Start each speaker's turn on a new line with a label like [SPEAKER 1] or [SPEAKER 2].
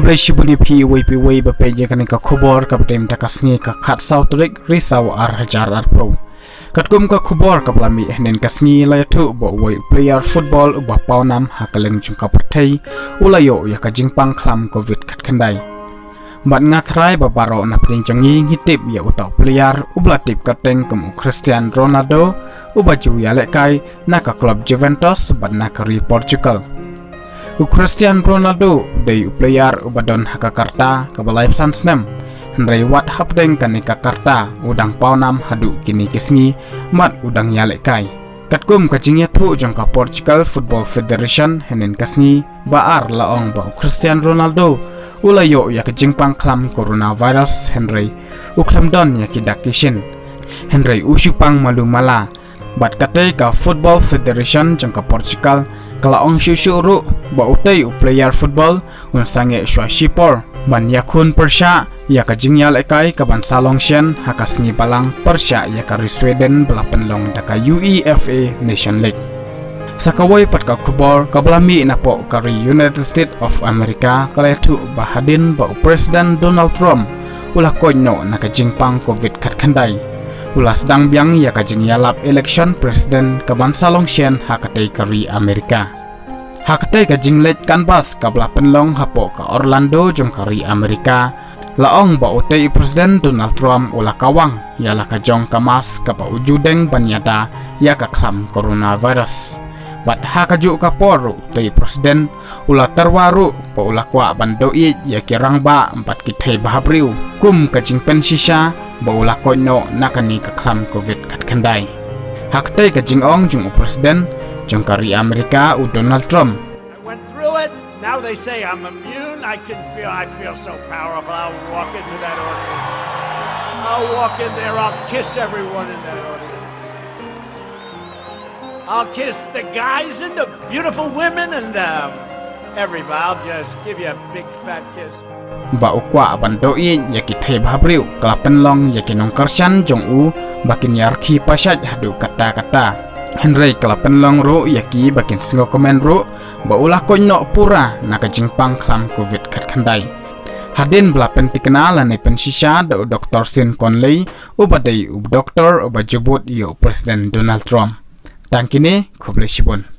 [SPEAKER 1] kublai shibuni pi wei bape je kanika khobor ka tem takasngi ka khat sautrik risaw ar hajar ar pro katkum ka khobor ka plami hnen kasngi la thu bo wei player football ba pawnam hakaleng chungka pathai ulayo ya ka jingpang khlam covid khat khandai bat ngathrai ba baro na pring changi ngitip ya uta player ublatip kateng kum Cristiano Ronaldo ubaju ya lekai na ka club Juventus bat na ka Portugal Cristiano Ronaldo day player ubadon hakakarta kabalay sansnem Henry wat hapdeng kanika karta udang pawnam hadu kini kisngi mat udang yalekai katkum kachingya thu jangka Portugal Football Federation henen kasngi baar laong ba Cristiano Ronaldo ulayo ya kajingpang klam coronavirus Henry uklamdon ya kidakishin Henry usupang malumala bat katay ka Football Federation jangka Portugal kalaong syusyuru ba utay player football unsange swashipor ban yakun persya ya kajingya lekay kaban salong sien hakasngi balang persya ya kari Sweden belapenlong daka UEFA Nation League sakaway pat ka kubor kablami na po kari United States of America kaletu bahadin ba President Donald Trump ulah konyo na kajingpang COVID katkanday ulas dang biang ya kajing yalap election president kabansa longsien hakatay kari Amerika hakatay kajing let kanbas kabla penlong hapo ka Orlando jong kari Amerika laong ba utay president Donald Trump ula kawang yala kajong kamas kapa ujudeng banyada ya kaklam coronavirus bat hakaju ka poru tay presiden ula terwaru pa ula kwa bandoi ya kirang ba empat kitay bhabriew kum kajing pensisya ba ula kono nakani kaklam covid katkanday haktay kajing ong jung presiden jung kari Amerika u Donald Trump.
[SPEAKER 2] I went through it. Now they say I'm immune. I feel so powerful. I'll walk into that audience. I'll walk in there. I'll kiss everyone in that audience. I'll kiss the guys and the beautiful women and everybody. I'll just give you a big fat kiss.
[SPEAKER 1] Ba ukwa bandoi ya kitay bhabriew klapen long ya kinong karsyan jong u bakin yarki pasyat hadu kata-kata Henry klapen long ro ya ki bakin singo komen ro ba ulah konyo pura nakajingpang klam covid katkanday hadin belapen tikenal ane pensisya da Dr. Sin Conley ubadai doktor ubajubut yo Presiden Donald Trump tangkini kublai shibun